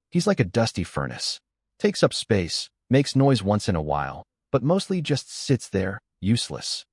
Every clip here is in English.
He's like a dusty furnace. Takes up space, makes noise once in a while, but mostly just sits there, useless.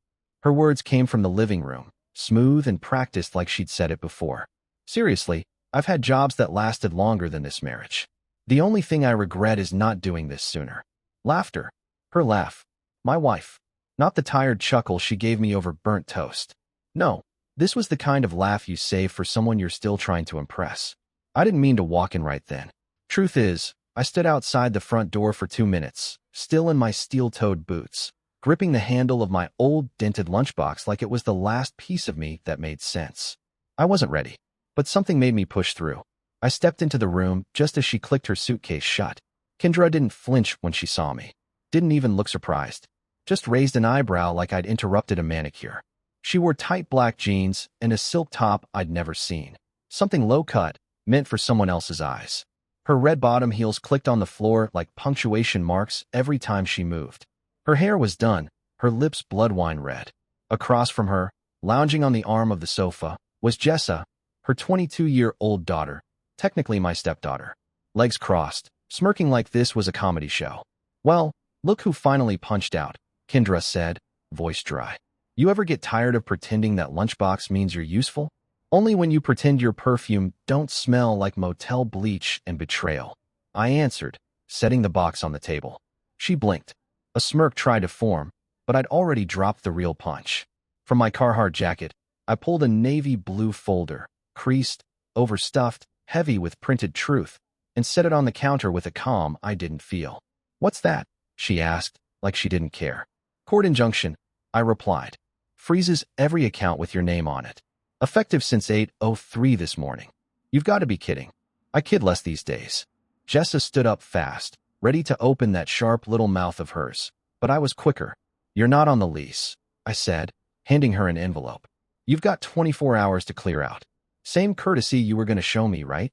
Her words came from the living room, smooth and practiced like she'd said it before. Seriously, I've had jobs that lasted longer than this marriage. The only thing I regret is not doing this sooner. Laughter. Her laugh. My wife. Not the tired chuckle she gave me over burnt toast. No, this was the kind of laugh you save for someone you're still trying to impress. I didn't mean to walk in right then. Truth is, I stood outside the front door for 2 minutes, still in my steel-toed boots, gripping the handle of my old, dented lunchbox like it was the last piece of me that made sense. I wasn't ready, but something made me push through. I stepped into the room just as she clicked her suitcase shut. Kendra didn't flinch when she saw me. Didn't even look surprised. Just raised an eyebrow like I'd interrupted a manicure. She wore tight black jeans and a silk top I'd never seen. Something low-cut, meant for someone else's eyes. Her red bottom heels clicked on the floor like punctuation marks every time she moved. Her hair was done, her lips blood wine red. Across from her, lounging on the arm of the sofa, was Jessa, her 22-year-old daughter, technically my stepdaughter. Legs crossed, smirking like this was a comedy show. Well, look who finally punched out, Kendra said, voice dry. You ever get tired of pretending that lunchbox means you're useful? Only when you pretend your perfume don't smell like motel bleach and betrayal. I answered, setting the box on the table. She blinked. A smirk tried to form, but I'd already dropped the real punch. From my Carhartt jacket, I pulled a navy blue folder, creased, overstuffed, heavy with printed truth, and set it on the counter with a calm I didn't feel. What's that? She asked, like she didn't care. Court injunction, I replied. Freezes every account with your name on it. Effective since 8:03 this morning. You've got to be kidding. I kid less these days. Jessa stood up fast, ready to open that sharp little mouth of hers. But I was quicker. You're not on the lease, I said, handing her an envelope. You've got 24 hours to clear out. Same courtesy you were going to show me, right?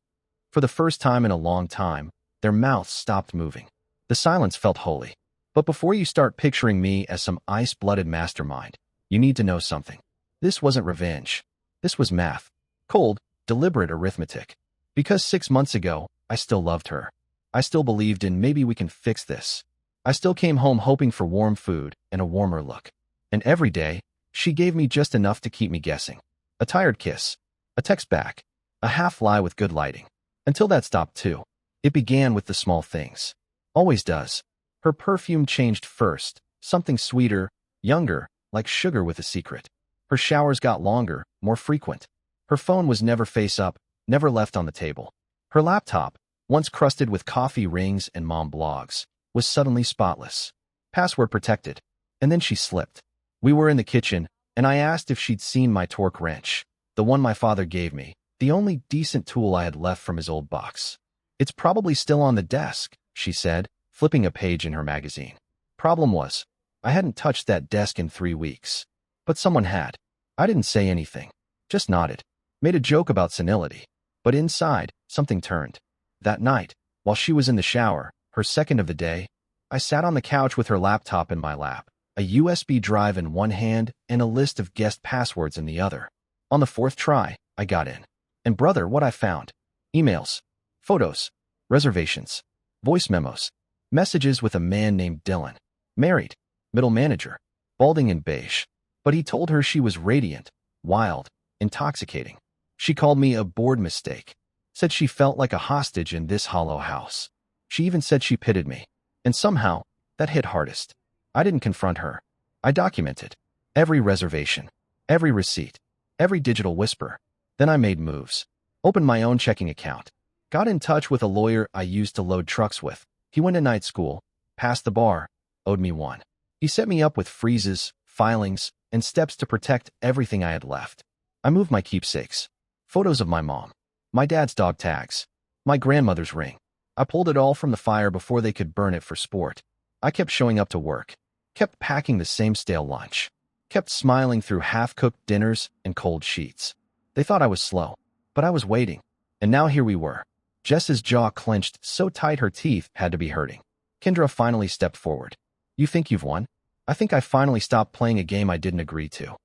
For the first time in a long time, their mouths stopped moving. The silence felt holy. But before you start picturing me as some ice-blooded mastermind, you need to know something. This wasn't revenge. This was math. Cold, deliberate arithmetic. Because 6 months ago, I still loved her. I still believed in maybe we can fix this. I still came home hoping for warm food and a warmer look. And every day, she gave me just enough to keep me guessing. A tired kiss. A text back. A half-lie with good lighting. Until that stopped too. It began with the small things. Always does. Her perfume changed first. Something sweeter, younger, like sugar with a secret. Her showers got longer, more frequent. Her phone was never face up, never left on the table. Her laptop, once crusted with coffee rings and mom blogs, was suddenly spotless. Password protected. And then she slipped. We were in the kitchen, and I asked if she'd seen my torque wrench, the one my father gave me, the only decent tool I had left from his old box. It's probably still on the desk, she said, flipping a page in her magazine. Problem was, I hadn't touched that desk in 3 weeks. But someone had. I didn't say anything, just nodded, made a joke about senility. But inside, something turned. That night, while she was in the shower, her second of the day, I sat on the couch with her laptop in my lap, a USB drive in one hand and a list of guest passwords in the other. On the 4th try, I got in. And brother, what I found. Emails, photos, reservations, voice memos, messages with a man named Dylan. Married, middle manager, balding and beige. But he told her she was radiant, wild, intoxicating. She called me a bored mistake. Said she felt like a hostage in this hollow house. She even said she pitied me. And somehow, that hit hardest. I didn't confront her. I documented. Every reservation. Every receipt. Every digital whisper. Then I made moves. Opened my own checking account. Got in touch with a lawyer I used to load trucks with. He went to night school. Passed the bar. Owed me one. He set me up with freezes, filings, and steps to protect everything I had left. I moved my keepsakes. Photos of my mom. My dad's dog tags. My grandmother's ring. I pulled it all from the fire before they could burn it for sport. I kept showing up to work. Kept packing the same stale lunch. Kept smiling through half-cooked dinners and cold sheets. They thought I was slow, but I was waiting. And now here we were. Jess's jaw clenched so tight her teeth had to be hurting. Kendra finally stepped forward. You think you've won? I think I finally stopped playing a game I didn't agree to.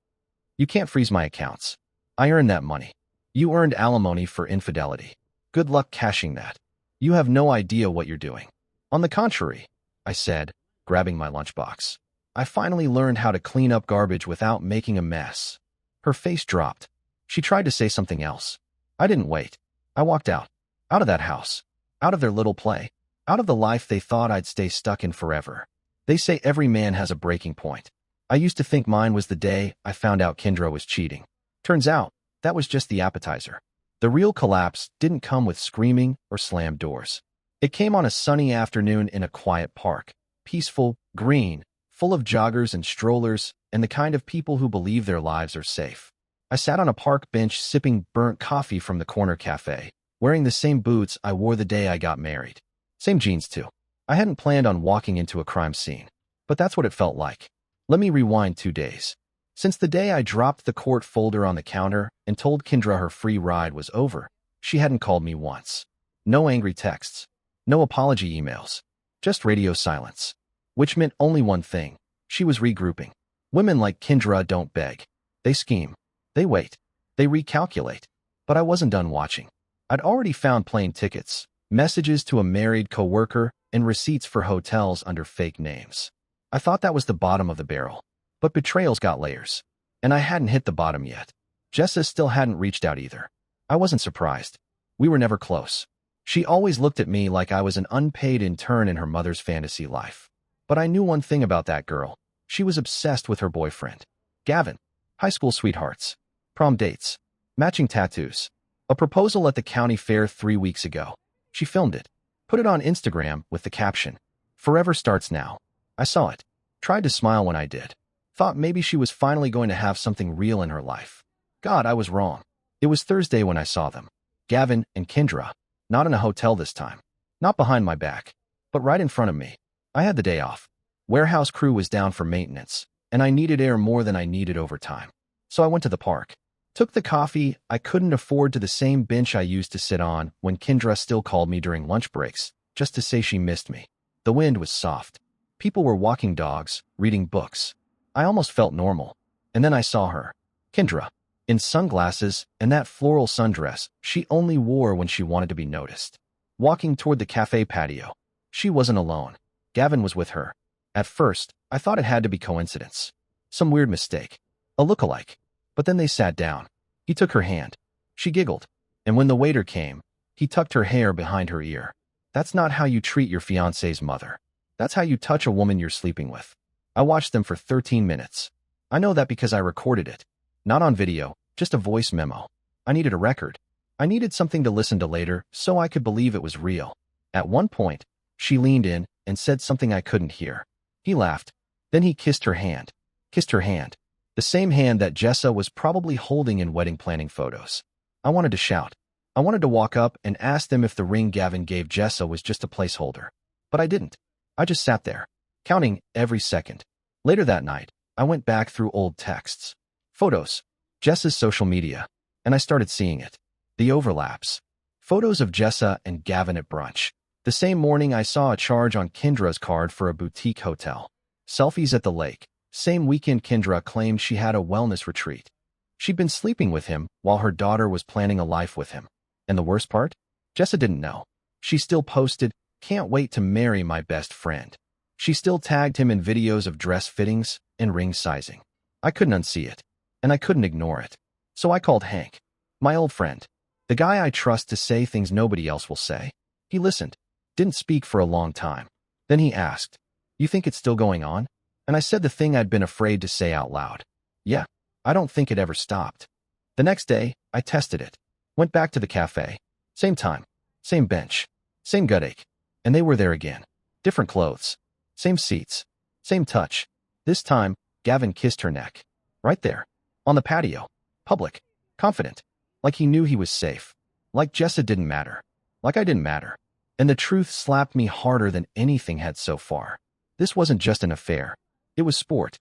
You can't freeze my accounts. I earned that money. You earned alimony for infidelity. Good luck cashing that. You have no idea what you're doing. On the contrary, I said, grabbing my lunchbox. I finally learned how to clean up garbage without making a mess. Her face dropped. She tried to say something else. I didn't wait. I walked out. Out of that house. Out of their little play. Out of the life they thought I'd stay stuck in forever. They say every man has a breaking point. I used to think mine was the day I found out Kendra was cheating. Turns out, that was just the appetizer. The real collapse didn't come with screaming or slammed doors. It came on a sunny afternoon in a quiet park. Peaceful, green, full of joggers and strollers, and the kind of people who believe their lives are safe. I sat on a park bench sipping burnt coffee from the corner cafe, wearing the same boots I wore the day I got married. Same jeans, too. I hadn't planned on walking into a crime scene, but that's what it felt like. Let me rewind 2 days. Since the day I dropped the court folder on the counter and told Kendra her free ride was over, she hadn't called me once. No angry texts. No apology emails. Just radio silence. Which meant only one thing. She was regrouping. Women like Kendra don't beg. They scheme. They wait. They recalculate. But I wasn't done watching. I'd already found plane tickets, messages to a married coworker, and receipts for hotels under fake names. I thought that was the bottom of the barrel. But betrayal's got layers. And I hadn't hit the bottom yet. Jessa still hadn't reached out either. I wasn't surprised. We were never close. She always looked at me like I was an unpaid intern in her mother's fantasy life. But I knew one thing about that girl. She was obsessed with her boyfriend. Gavin. High school sweethearts. Prom dates. Matching tattoos. A proposal at the county fair 3 weeks ago. She filmed it. Put it on Instagram with the caption, "Forever starts now." I saw it. Tried to smile when I did. Thought maybe she was finally going to have something real in her life. God, I was wrong. It was Thursday when I saw them. Gavin and Kendra. Not in a hotel this time. Not behind my back. But right in front of me. I had the day off. Warehouse crew was down for maintenance, and I needed air more than I needed overtime. So I went to the park. Took the coffee I couldn't afford to the same bench I used to sit on when Kendra still called me during lunch breaks, just to say she missed me. The wind was soft. People were walking dogs, reading books. I almost felt normal. And then I saw her. Kendra. In sunglasses and that floral sundress she only wore when she wanted to be noticed. Walking toward the cafe patio. She wasn't alone. Gavin was with her. At first, I thought it had to be coincidence. Some weird mistake. A look-alike. But then they sat down. He took her hand. She giggled. And when the waiter came, he tucked her hair behind her ear. That's not how you treat your fiancé's mother. That's how you touch a woman you're sleeping with. I watched them for 13 minutes. I know that because I recorded it. Not on video, just a voice memo. I needed a record. I needed something to listen to later so I could believe it was real. At one point, she leaned in and said something I couldn't hear. He laughed. Then he kissed her hand. Kissed her hand. The same hand that Jessa was probably holding in wedding planning photos. I wanted to shout. I wanted to walk up and ask them if the ring Gavin gave Jessa was just a placeholder. But I didn't. I just sat there, counting every second. Later that night, I went back through old texts, photos, Jessa's social media, and I started seeing it. The overlaps. Photos of Jessa and Gavin at brunch. The same morning I saw a charge on Kendra's card for a boutique hotel. Selfies at the lake. Same weekend Kendra claimed she had a wellness retreat. She'd been sleeping with him while her daughter was planning a life with him. And the worst part? Jessa didn't know. She still posted, "Can't wait to marry my best friend." She still tagged him in videos of dress fittings and ring sizing. I couldn't unsee it, and I couldn't ignore it. So I called Hank, my old friend, the guy I trust to say things nobody else will say. He listened, didn't speak for a long time. Then he asked, "You think it's still going on?" And I said the thing I'd been afraid to say out loud. "Yeah, I don't think it ever stopped." The next day, I tested it. Went back to the cafe. Same time, same bench, same gut ache. And they were there again. Different clothes. Same seats. Same touch. This time, Gavin kissed her neck. Right there. On the patio. Public. Confident. Like he knew he was safe. Like Jessa didn't matter. Like I didn't matter. And the truth slapped me harder than anything had so far. This wasn't just an affair. It was sport.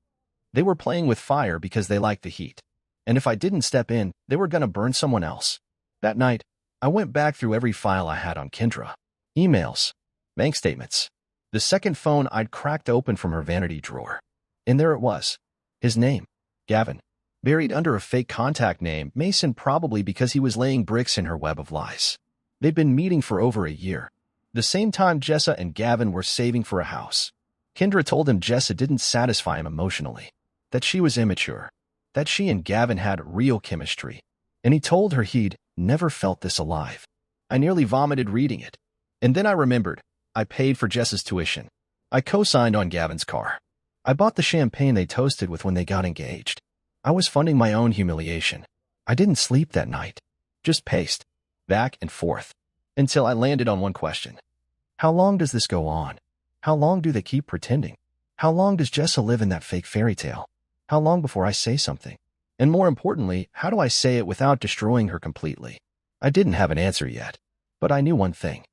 They were playing with fire because they liked the heat. And if I didn't step in, they were gonna burn someone else. That night, I went back through every file I had on Kendra. Emails. Bank statements. The second phone I'd cracked open from her vanity drawer. And there it was. His name. Gavin. Buried under a fake contact name, Mason, probably because he was laying bricks in her web of lies. They'd been meeting for over a year. The same time Jessa and Gavin were saving for a house. Kendra told him Jessa didn't satisfy him emotionally, that she was immature, that she and Gavin had real chemistry, and he told her he'd never felt this alive. I nearly vomited reading it. And then I remembered, I paid for Jessa's tuition. I co-signed on Gavin's car. I bought the champagne they toasted with when they got engaged. I was funding my own humiliation. I didn't sleep that night, just paced, back and forth, until I landed on one question. How long does this go on? How long do they keep pretending? How long does Jessa live in that fake fairy tale? How long before I say something? And more importantly, how do I say it without destroying her completely? I didn't have an answer yet, but I knew one thing.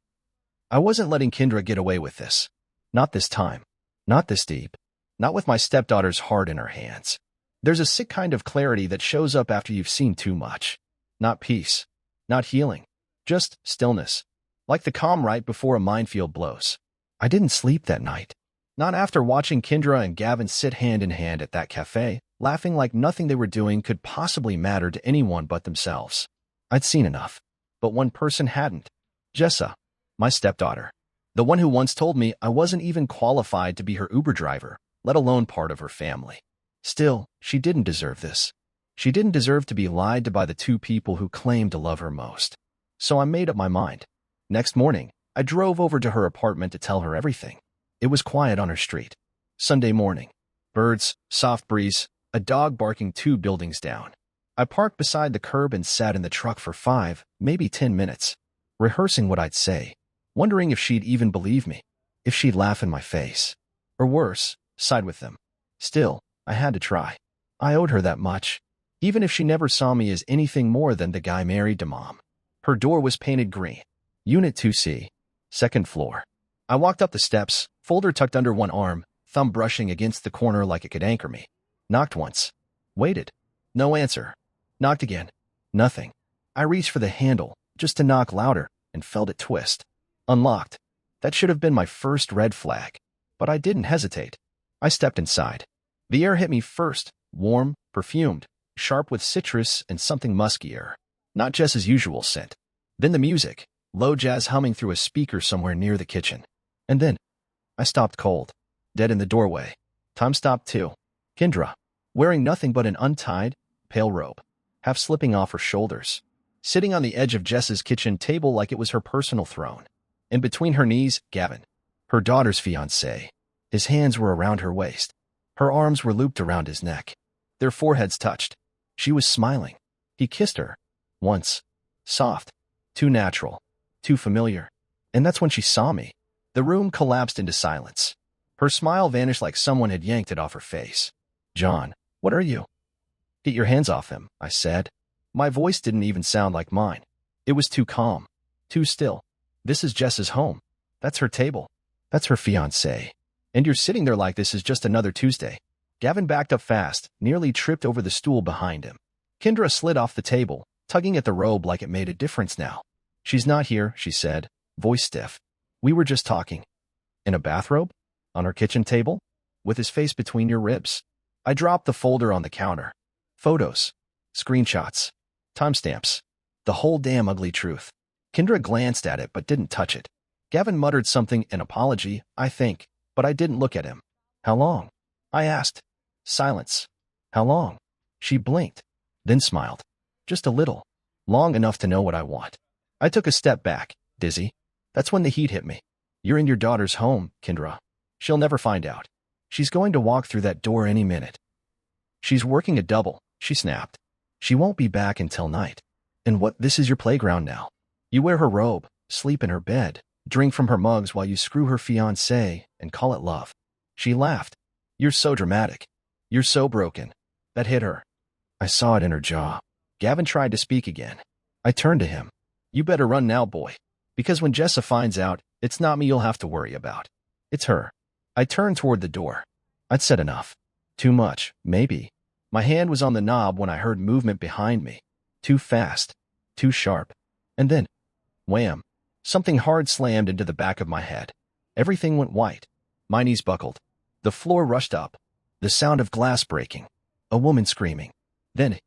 I wasn't letting Kendra get away with this. Not this time. Not this deep. Not with my stepdaughter's heart in her hands. There's a sick kind of clarity that shows up after you've seen too much. Not peace. Not healing. Just stillness. Like the calm right before a minefield blows. I didn't sleep that night. Not after watching Kendra and Gavin sit hand in hand at that cafe, laughing like nothing they were doing could possibly matter to anyone but themselves. I'd seen enough. But one person hadn't. Jessa, my stepdaughter. The one who once told me I wasn't even qualified to be her Uber driver, let alone part of her family. Still, she didn't deserve this. She didn't deserve to be lied to by the two people who claimed to love her most. So I made up my mind. Next morning, I drove over to her apartment to tell her everything. It was quiet on her street. Sunday morning. Birds, soft breeze, a dog barking 2 buildings down. I parked beside the curb and sat in the truck for 5, maybe 10 minutes, rehearsing what I'd say, wondering if she'd even believe me, if she'd laugh in my face, or worse, side with them. Still, I had to try. I owed her that much, even if she never saw me as anything more than the guy married to Mom. Her door was painted green. Unit 2C, 2nd floor. I walked up the steps, folder tucked under one arm, thumb brushing against the corner like it could anchor me. Knocked once. Waited. No answer. Knocked again. Nothing. I reached for the handle, just to knock louder, and felt it twist. Unlocked. That should have been my first red flag. But I didn't hesitate. I stepped inside. The air hit me first, warm, perfumed, sharp with citrus and something muskier. Not Jess's usual scent. Then the music, low jazz humming through a speaker somewhere near the kitchen. And then, I stopped cold, dead in the doorway. Time stopped too. Kendra, wearing nothing but an untied, pale robe, half slipping off her shoulders, sitting on the edge of Jess's kitchen table like it was her personal throne. And between her knees, Gavin, her daughter's fiancé. His hands were around her waist. Her arms were looped around his neck. Their foreheads touched. She was smiling. He kissed her. Once. Soft. Too natural. Too familiar. And that's when she saw me. The room collapsed into silence. Her smile vanished like someone had yanked it off her face. John, what are you? Get your hands off him, I said. My voice didn't even sound like mine. It was too calm. Too still. This is Jess's home. That's her table. That's her fiancé. And you're sitting there like this is just another Tuesday. Gavin backed up fast, nearly tripped over the stool behind him. Kendra slid off the table, tugging at the robe like it made a difference now. She's not here, she said, voice stiff. We were just talking. In a bathrobe? On her kitchen table? With his face between your ribs. I dropped the folder on the counter. Photos. Screenshots. Timestamps. The whole damn ugly truth. Kendra glanced at it but didn't touch it. Gavin muttered something, an apology, I think, but I didn't look at him. How long? I asked. Silence. How long? She blinked, then smiled. Just a little. Long enough to know what I want. I took a step back, dizzy. That's when the heat hit me. You're in your daughter's home, Kendra. She'll never find out. She's going to walk through that door any minute. She's working a double, she snapped. She won't be back until night. And what, this is your playground now. You wear her robe, sleep in her bed, drink from her mugs while you screw her fiancé and call it love. She laughed. You're so dramatic. You're so broken. That hit her. I saw it in her jaw. Gavin tried to speak again. I turned to him. You better run now, boy. Because when Jessa finds out, it's not me you'll have to worry about. It's her. I turned toward the door. I'd said enough. Too much, maybe. My hand was on the knob when I heard movement behind me. Too fast. Too sharp. And then, wham. Something hard slammed into the back of my head. Everything went white. My knees buckled. The floor rushed up. The sound of glass breaking. A woman screaming. Then,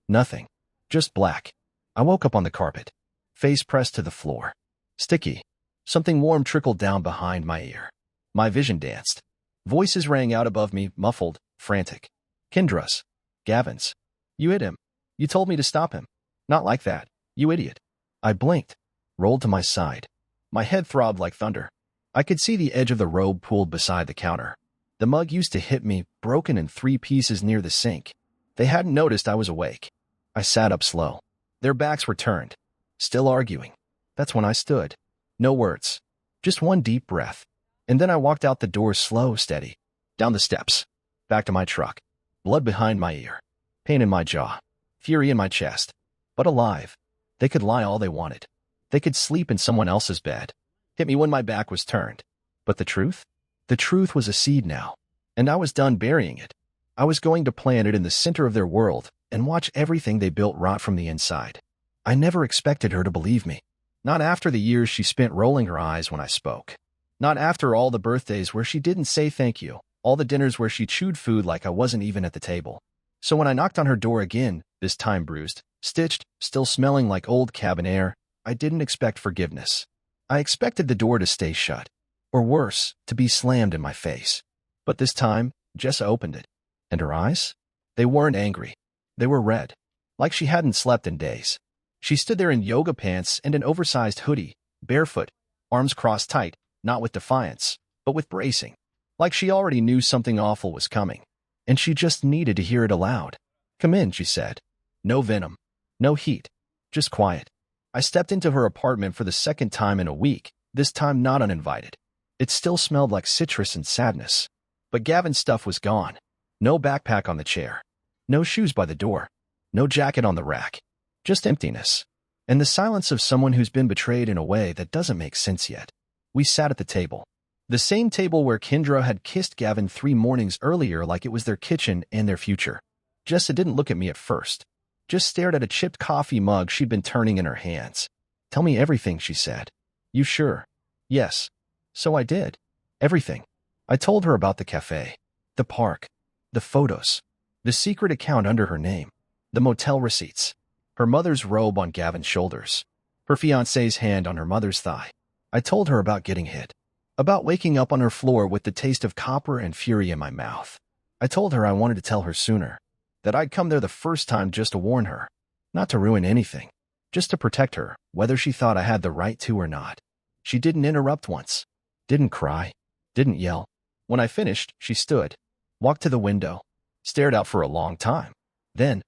nothing. Just black. I woke up on the carpet. Face pressed to the floor. Sticky. Something warm trickled down behind my ear. My vision danced. Voices rang out above me, muffled, frantic. Kendra's. Gavin's. You hit him. You told me to stop him. Not like that, you idiot. I blinked, rolled to my side. My head throbbed like thunder. I could see the edge of the robe pooled beside the counter. The mug used to hit me, broken in 3 pieces near the sink. They hadn't noticed I was awake. I sat up slow. Their backs were turned. Still arguing. That's when I stood. No words. Just one deep breath. And then I walked out the door slow, steady. Down the steps. Back to my truck. Blood behind my ear. Pain in my jaw. Fury in my chest. But alive. They could lie all they wanted. They could sleep in someone else's bed. Hit me when my back was turned. But the truth? The truth was a seed now. And I was done burying it. I was going to plant it in the center of their world and watch everything they built rot from the inside. I never expected her to believe me. Not after the years she spent rolling her eyes when I spoke. Not after all the birthdays where she didn't say thank you, all the dinners where she chewed food like I wasn't even at the table. So when I knocked on her door again, this time bruised, stitched, still smelling like old cabin air, I didn't expect forgiveness. I expected the door to stay shut. Or worse, to be slammed in my face. But this time, Jessa opened it. And her eyes? They weren't angry. They were red. Like she hadn't slept in days. She stood there in yoga pants and an oversized hoodie, barefoot, arms crossed tight, not with defiance, but with bracing. Like she already knew something awful was coming. And she just needed to hear it aloud. Come in, she said. No venom. No heat. Just quiet. I stepped into her apartment for the second time in a week, this time not uninvited. It still smelled like citrus and sadness. But Gavin's stuff was gone. No backpack on the chair. No shoes by the door. No jacket on the rack. Just emptiness. And the silence of someone who's been betrayed in a way that doesn't make sense yet. We sat at the table. The same table where Kendra had kissed Gavin 3 mornings earlier like it was their kitchen and their future. Jessa didn't look at me at first. Just stared at a chipped coffee mug she'd been turning in her hands. Tell me everything, she said. You sure? Yes. So I did. Everything. I told her about the cafe, the park, the photos, the secret account under her name, the motel receipts, her mother's robe on Gavin's shoulders, her fiancé's hand on her mother's thigh. I told her about getting hit, about waking up on her floor with the taste of copper and fury in my mouth. I told her I wanted to tell her sooner, that I'd come there the first time just to warn her, not to ruin anything, just to protect her, whether she thought I had the right to or not. She didn't interrupt once, didn't cry, didn't yell. When I finished, she stood, walked to the window, stared out for a long time. Then,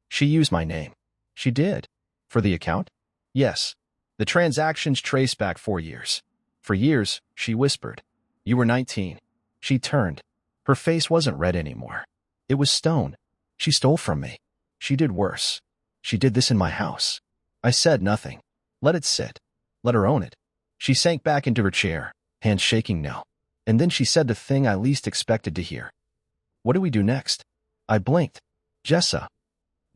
she used my name. She did. For the account? Yes. The transactions traced back 4 years. For years, she whispered. You were 19. She turned. Her face wasn't red anymore. It was stone. She stole from me. She did worse. She did this in my house. I said nothing. Let it sit. Let her own it. She sank back into her chair, hands shaking now. And then she said the thing I least expected to hear. What do we do next? I blinked. Jessa.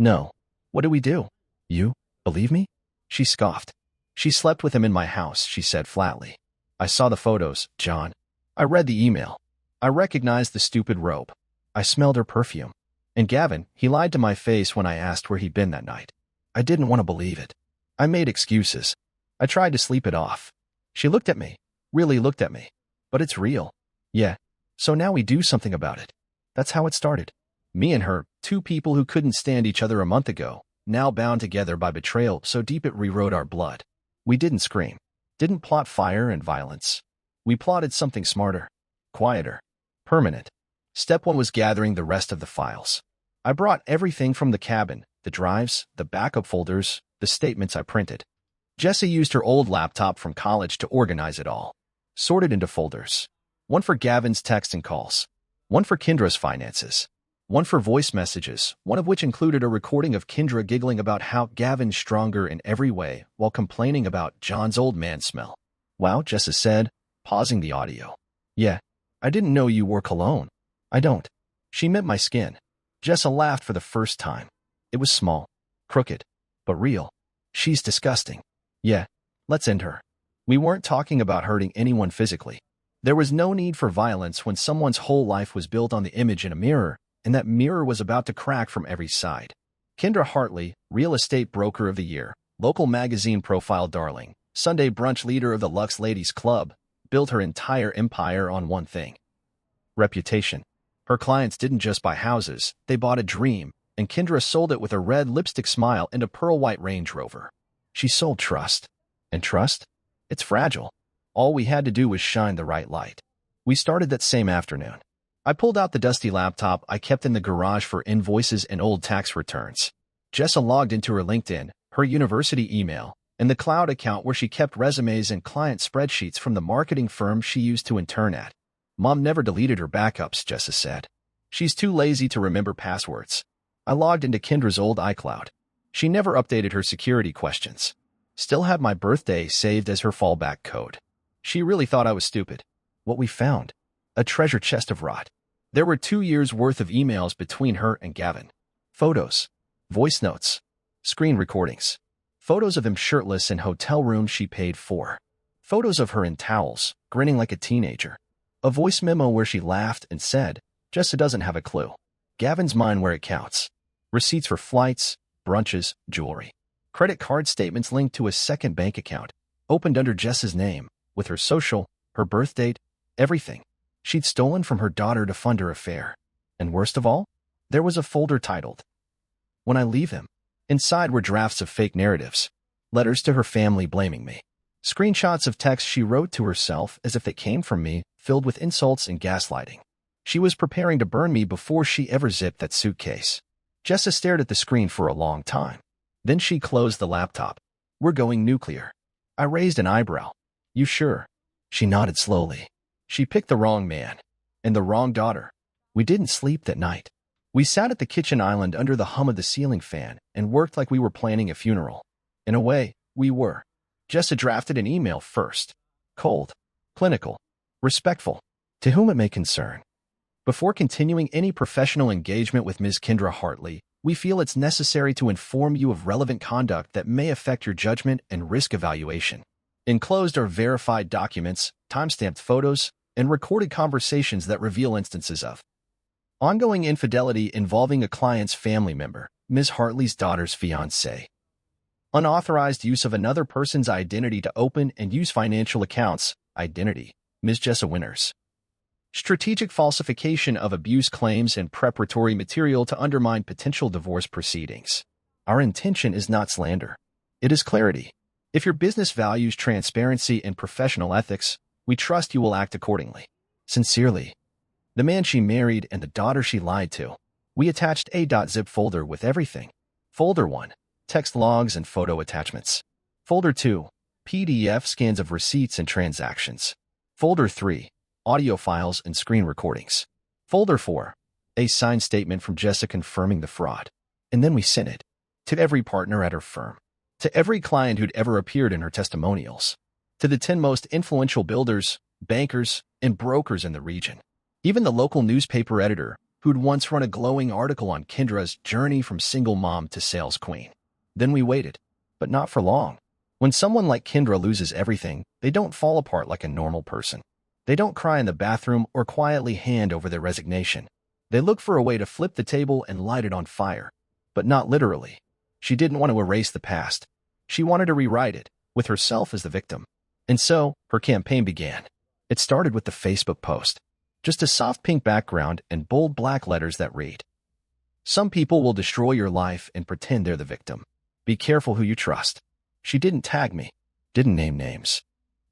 No. What do we do? You believe me? She scoffed. She slept with him in my house, she said flatly. I saw the photos, John. I read the email. I recognized the stupid robe. I smelled her perfume. And Gavin, he lied to my face when I asked where he'd been that night. I didn't want to believe it. I made excuses. I tried to sleep it off. She looked at me. Really looked at me. But it's real. Yeah. So now we do something about it. That's how it started. Me and her, 2 people who couldn't stand each other a month ago, now bound together by betrayal so deep it rewrote our blood. We didn't scream. Didn't plot fire and violence. We plotted something smarter, quieter, permanent. Step 1 was gathering the rest of the files. I brought everything from the cabin, the drives, the backup folders, the statements I printed. Jessa used her old laptop from college to organize it all. Sorted into folders. One for Gavin's texts and calls. One for Kendra's finances. One for voice messages, one of which included a recording of Kendra giggling about how Gavin's stronger in every way while complaining about John's old man smell. Wow, Jessa said, pausing the audio. Yeah, I didn't know you wore cologne. I don't. She meant my skin. Jessa laughed for the first time. It was small, crooked, but real. She's disgusting. Yeah, let's end her. We weren't talking about hurting anyone physically. There was no need for violence when someone's whole life was built on the image in a mirror, and that mirror was about to crack from every side. Kendra Hartley, real estate broker of the year, local magazine profile darling, Sunday brunch leader of the Lux Ladies Club, built her entire empire on one thing: reputation. Her clients didn't just buy houses, they bought a dream, and Kendra sold it with a red lipstick smile and a pearl-white Range Rover. She sold trust. And trust? It's fragile. All we had to do was shine the right light. We started that same afternoon. I pulled out the dusty laptop I kept in the garage for invoices and old tax returns. Jessa logged into her LinkedIn, her university email, and the cloud account where she kept resumes and client spreadsheets from the marketing firm she used to intern at. Mom never deleted her backups, Jessa said. She's too lazy to remember passwords. I logged into Kendra's old iCloud. She never updated her security questions. Still had my birthday saved as her fallback code. She really thought I was stupid. What we found? A treasure chest of rot. There were 2 years' worth of emails between her and Gavin. Photos, voice notes, screen recordings. Photos of him shirtless in hotel rooms she paid for. Photos of her in towels, grinning like a teenager. A voice memo where she laughed and said, "Jessa doesn't have a clue. Gavin's mine where it counts." Receipts for flights, brunches, jewelry. Credit card statements linked to a second bank account, opened under Jessa's name, with her social, her birth date, everything. She'd stolen from her daughter to fund her affair. And worst of all, there was a folder titled, "When I Leave Him." Inside were drafts of fake narratives, letters to her family blaming me, screenshots of texts she wrote to herself as if they came from me, filled with insults and gaslighting. She was preparing to burn me before she ever zipped that suitcase. Jessa stared at the screen for a long time. Then she closed the laptop. "We're going nuclear." I raised an eyebrow. "You sure?" She nodded slowly. She picked the wrong man. And the wrong daughter. We didn't sleep that night. We sat at the kitchen island under the hum of the ceiling fan and worked like we were planning a funeral. In a way, we were. Jessa drafted an email first. Cold, clinical, respectful, to whom it may concern. Before continuing any professional engagement with Ms. Kendra Hartley, we feel it's necessary to inform you of relevant conduct that may affect your judgment and risk evaluation. Enclosed are verified documents, timestamped photos, and recorded conversations that reveal instances of ongoing infidelity involving a client's family member, Ms. Hartley's daughter's fiancé. Unauthorized use of another person's identity to open and use financial accounts, identity, Ms. Jessa Winters. Strategic falsification of abuse claims and preparatory material to undermine potential divorce proceedings. Our intention is not slander. It is clarity. If your business values transparency and professional ethics, we trust you will act accordingly. Sincerely. The man she married and the daughter she lied to. We attached a .zip folder with everything. Folder 1, text logs and photo attachments. Folder 2, PDF scans of receipts and transactions. Folder 3, audio files and screen recordings. Folder 4, a signed statement from Jessa confirming the fraud. And then we sent it to every partner at her firm, to every client who'd ever appeared in her testimonials, to the 10 most influential builders, bankers, and brokers in the region. Even the local newspaper editor who'd once run a glowing article on Kendra's journey from single mom to sales queen. Then we waited, but not for long. When someone like Kendra loses everything, they don't fall apart like a normal person. They don't cry in the bathroom or quietly hand over their resignation. They look for a way to flip the table and light it on fire. But not literally. She didn't want to erase the past. She wanted to rewrite it, with herself as the victim. And so, her campaign began. It started with the Facebook post. Just a soft pink background and bold black letters that read, "Some people will destroy your life and pretend they're the victim. Be careful who you trust." She didn't tag me, didn't name names.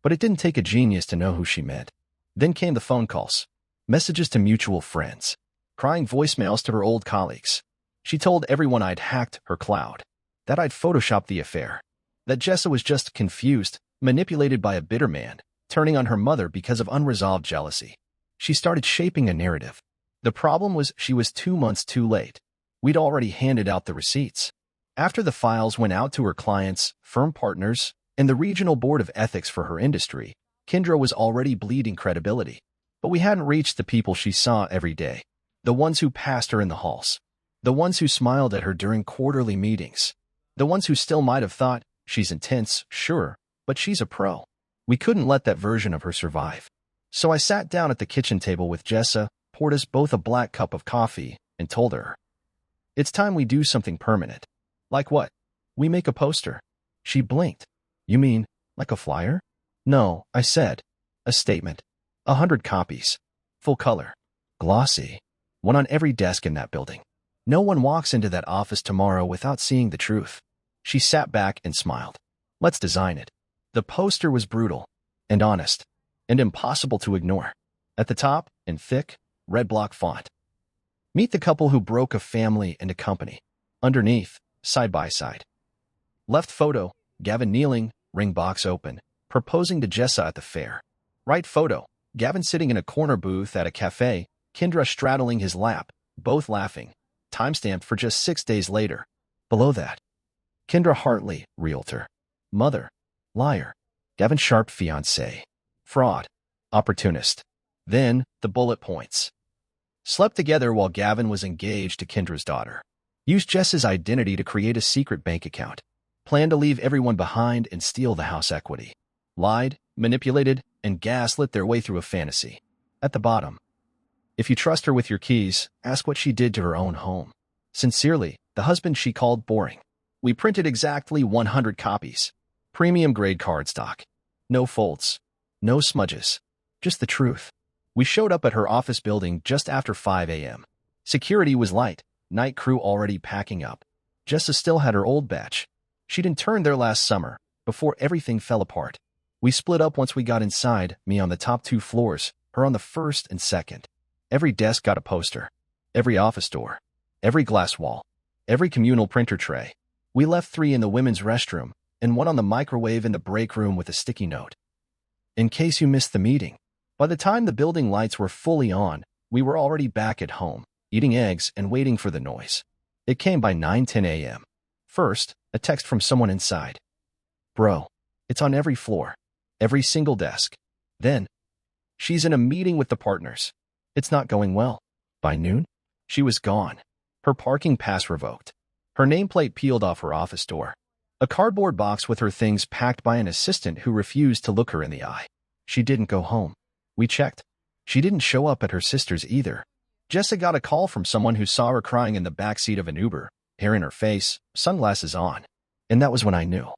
But it didn't take a genius to know who she meant. Then came the phone calls, messages to mutual friends, crying voicemails to her old colleagues. She told everyone I'd hacked her cloud, that I'd photoshopped the affair, that Jessa was just confused, manipulated by a bitter man, turning on her mother because of unresolved jealousy. She started shaping a narrative. The problem was she was 2 months too late. We'd already handed out the receipts. After the files went out to her clients, firm partners, and the regional board of ethics for her industry, Kendra was already bleeding credibility. But we hadn't reached the people she saw every day, the ones who passed her in the halls, the ones who smiled at her during quarterly meetings, the ones who still might have thought, "She's intense, sure, but she's a pro." We couldn't let that version of her survive. So I sat down at the kitchen table with Jessa, poured us both a black cup of coffee, and told her, "It's time we do something permanent." "Like what?" "We make a poster." She blinked. "You mean Like a flyer? No, I said. A statement. 100 copies. Full color. Glossy. One on every desk in that building. No one walks into that office tomorrow without seeing the truth. She sat back and smiled. Let's design it. The poster was brutal and honest and impossible to ignore. At the top, in thick, red block font. Meet the couple who broke a family and a company. Underneath, side by side. Left photo, Gavin kneeling, ring box open, proposing to Jessa at the fair. Right photo, Gavin sitting in a corner booth at a cafe, Kendra straddling his lap, both laughing. Timestamped for just 6 days later. Below that, Kendra Hartley, realtor. Mother. Liar. Gavin Sharp, fiancé. Fraud. Opportunist. Then, the bullet points. Slept together while Gavin was engaged to Kendra's daughter. Used Jess's identity to create a secret bank account. Planned to leave everyone behind and steal the house equity. Lied, manipulated, and gaslit their way through a fantasy. At the bottom. If you trust her with your keys, ask what she did to her own home. Sincerely, the husband she called boring. We printed exactly 100 copies. Premium grade cardstock. No folds. No smudges. Just the truth. We showed up at her office building just after 5 a.m. Security was light, night crew already packing up. Jessa still had her old batch. She'd interned there last summer, before everything fell apart. We split up once we got inside, me on the top 2 floors, her on the first and second. Every desk got a poster. Every office door. Every glass wall. Every communal printer tray. We left 3 in the women's restroom, and 1 on the microwave in the break room with a sticky note. In case you missed the meeting. By the time the building lights were fully on, we were already back at home, eating eggs and waiting for the noise. It came by 9:10 a.m. First, a text from someone inside. Bro, it's on every floor. Every single desk. Then, she's in a meeting with the partners. It's not going well. By noon, she was gone. Her parking pass revoked. Her nameplate peeled off her office door. A cardboard box with her things packed by an assistant who refused to look her in the eye. She didn't go home. We checked. She didn't show up at her sister's either. Jessa got a call from someone who saw her crying in the backseat of an Uber, hair in her face, sunglasses on. And that was when I knew.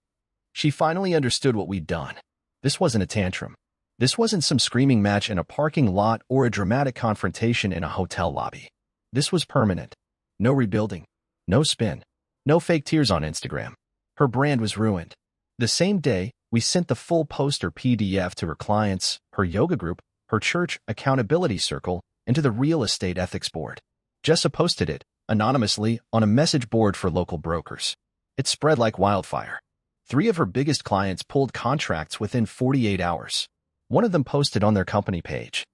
She finally understood what we'd done. This wasn't a tantrum. This wasn't some screaming match in a parking lot or a dramatic confrontation in a hotel lobby. This was permanent. No rebuilding. No spin. No fake tears on Instagram. Her brand was ruined. The same day, we sent the full poster PDF to her clients, her yoga group, her church accountability circle, and to the real estate ethics board. Jessa posted it, anonymously, on a message board for local brokers. It spread like wildfire. 3 of her biggest clients pulled contracts within 48 hours. One of them posted on their company page.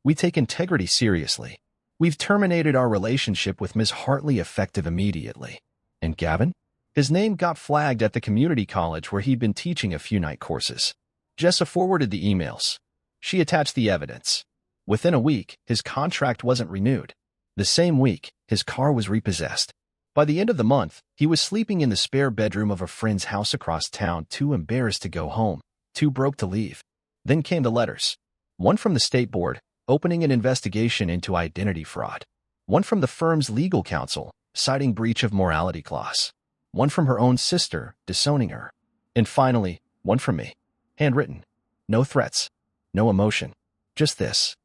We take integrity seriously. We've terminated our relationship with Ms. Hartley effective immediately. And Gavin? His name got flagged at the community college where he'd been teaching a few night courses. Jessa forwarded the emails. She attached the evidence. Within a week, his contract wasn't renewed. The same week, his car was repossessed. By the end of the month, he was sleeping in the spare bedroom of a friend's house across town, too embarrassed to go home, too broke to leave. Then came the letters. One from the state board, opening an investigation into identity fraud. One from the firm's legal counsel, citing breach of morality clause. One from her own sister, disowning her. And finally, one from me. Handwritten. No threats. No emotion. Just this.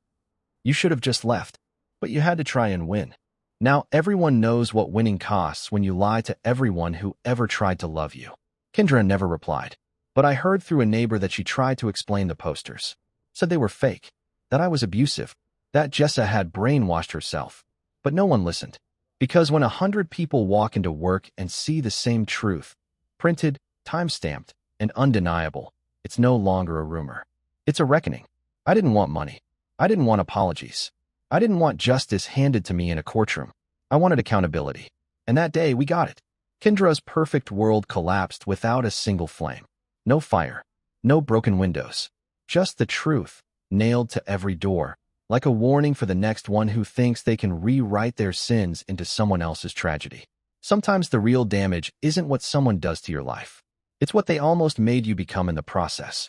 You should have just left. But you had to try and win. Now everyone knows what winning costs when you lie to everyone who ever tried to love you. Kendra never replied. But I heard through a neighbor that she tried to explain the posters. Said they were fake. That I was abusive. That Jessa had brainwashed herself. But no one listened. Because when 100 people walk into work and see the same truth, printed, time-stamped, and undeniable, it's no longer a rumor. It's a reckoning. I didn't want money. I didn't want apologies. I didn't want justice handed to me in a courtroom. I wanted accountability. And that day, we got it. Kendra's perfect world collapsed without a single flame. No fire. No broken windows. Just the truth, nailed to every door, like a warning for the next one who thinks they can rewrite their sins into someone else's tragedy. Sometimes the real damage isn't what someone does to your life. It's what they almost made you become in the process.